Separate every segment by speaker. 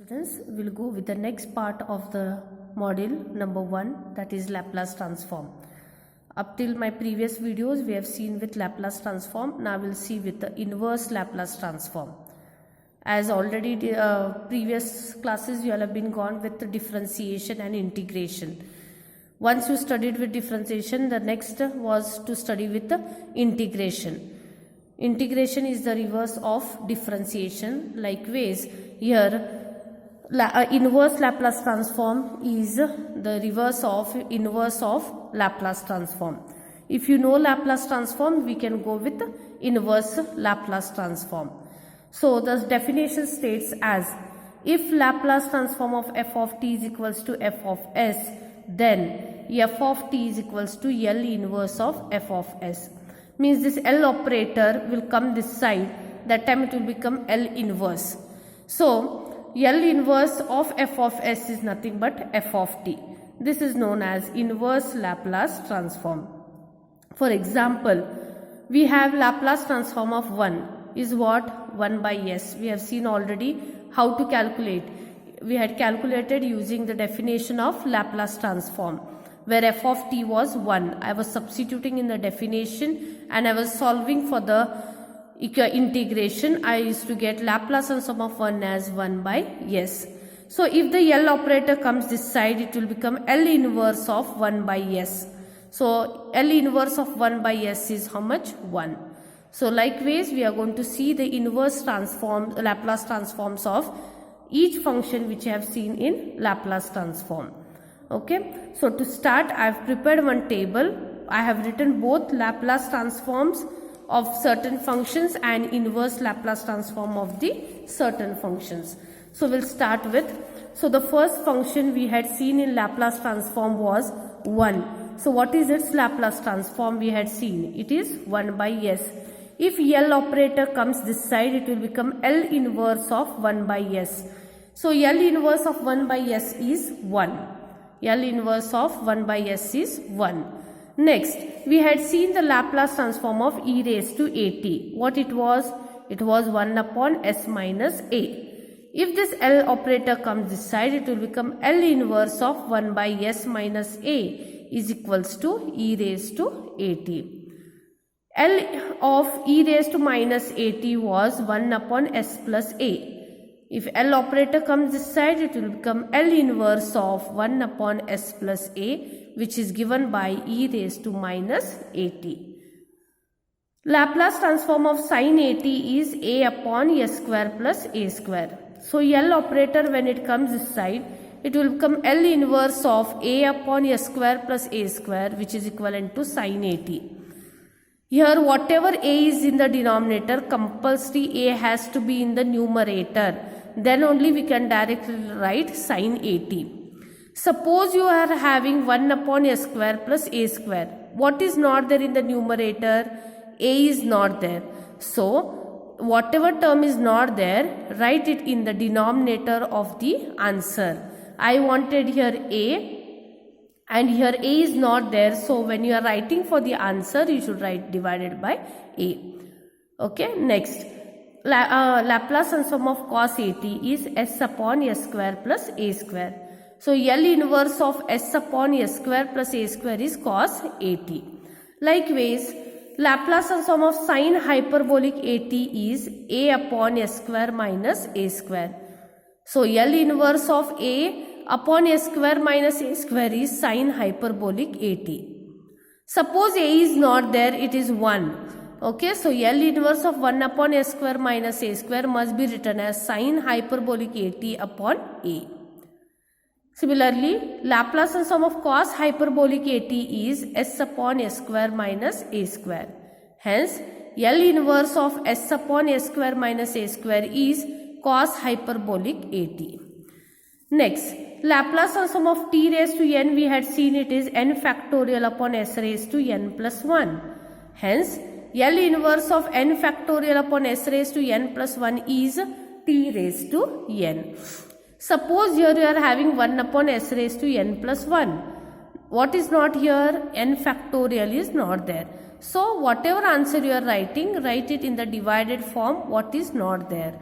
Speaker 1: Students, will go with the next part of the module number 1, that is Laplace transform. Up till my previous videos we have seen with Laplace transform. Now we'll see with the inverse Laplace transform. As already previous classes you all have been gone with the differentiation and integration. Once you studied with differentiation, the next was to study with the integration. Integration is the reverse of differentiation. Likewise, here inverse Laplace transform is the reverse of inverse of Laplace transform. If you know Laplace transform, we can go with inverse Laplace transform. So the definition states as, if Laplace transform of f of t is equals to f of s, then f of t is equals to L inverse of f of s. Means this L operator will come this side, that time it will become L inverse. So L inverse of f of s is nothing but f of t. This is known as inverse Laplace transform. For example, we have Laplace transform of 1 is what? 1 by s. We have seen already how to calculate. We had calculated using the definition of Laplace transform, where f of t was 1. I was substituting in the definition and I was solving for the integration. I used to get Laplace transform of 1 as 1 by s. So if the L operator comes this side, it will become L inverse of 1 by s. So L inverse of 1 by s is how much? 1. So likewise, we are going to see the inverse transform, Laplace transforms of each function which I have seen in Laplace transform. Okay, so to start, I have prepared one table. I have written both Laplace transforms of certain functions and inverse Laplace transform of the certain functions. So we'll start with, so the first function we had seen in Laplace transform was 1. So what is its Laplace transform we had seen? It is 1 by s. If L operator comes this side, it will become L inverse of 1 by s. So L inverse of 1 by s is 1. L inverse of 1 by s is 1. Next, we had seen the Laplace transform of e raised to at. What it was? It was 1 upon s minus a. If this L operator comes this side, it will become L inverse of 1 by s minus a is equals to e raised to at. L of e raised to minus at was 1 upon s plus a. If L operator comes this side, it will become L inverse of 1 upon s plus a, which is given by e raised to minus at. Laplace transform of sin at is a upon s square plus a square. So L operator, when it comes this side, it will become L inverse of a upon s square plus a square, which is equivalent to sin at. Here whatever a is in the denominator, compulsory a has to be in the numerator. Then only we can directly write sin at. Suppose you are having 1 upon s square plus a square. What is not there in the numerator? A is not there. So whatever term is not there, write it in the denominator of the answer. I wanted here a, and here a is not there. So when you are writing for the answer, you should write divided by a. Okay, next. Laplace transform of cos at is s upon s square plus a square. So L inverse of s upon s square plus a square is cos at. Likewise, Laplace transform of sin hyperbolic at is a upon s square minus a square. So L inverse of a upon s square minus a square is sin hyperbolic at. Suppose a is not there, it is 1. Okay, so L inverse of 1 upon s square minus a square must be written as sin hyperbolic at upon a. Similarly, Laplace transform of cos hyperbolic at is s upon s square minus a square. Hence, L inverse of s upon s square minus a square is cos hyperbolic at. Next, Laplace transform of t raised to n, we had seen it is n factorial upon s raised to n plus 1. Hence, L inverse of n factorial upon s raised to n plus 1 is t raised to n. Suppose here you are having 1 upon s raised to n plus 1. What is not here? N factorial is not there. So whatever answer you are writing, write it in the divided form what is not there.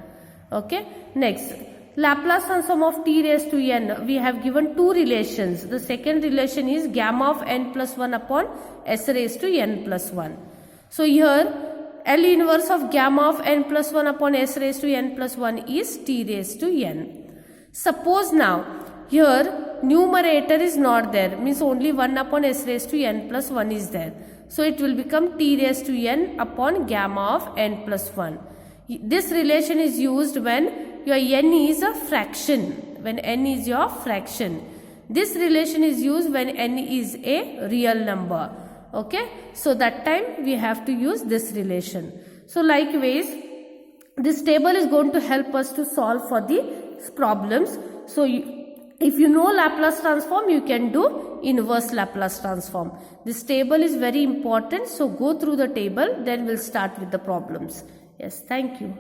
Speaker 1: Okay. Next, Laplace transform of t raised to n, we have given two relations. The second relation is gamma of n plus 1 upon s raised to n plus 1. So here L inverse of gamma of n plus 1 upon s raised to n plus 1 is t raised to n. Suppose now here numerator is not there, means only 1 upon s raised to n plus 1 is there. So it will become t raised to n upon gamma of n plus 1. This relation is used when your n is a fraction, when n is your fraction. This relation is used when n is a real number. Okay, so that time we have to use this relation. So likewise, this table is going to help us to solve for the problems. So if you know Laplace transform, you can do inverse Laplace transform. This table is very important, so go through the table, then we'll start with the problems. Yes, thank you.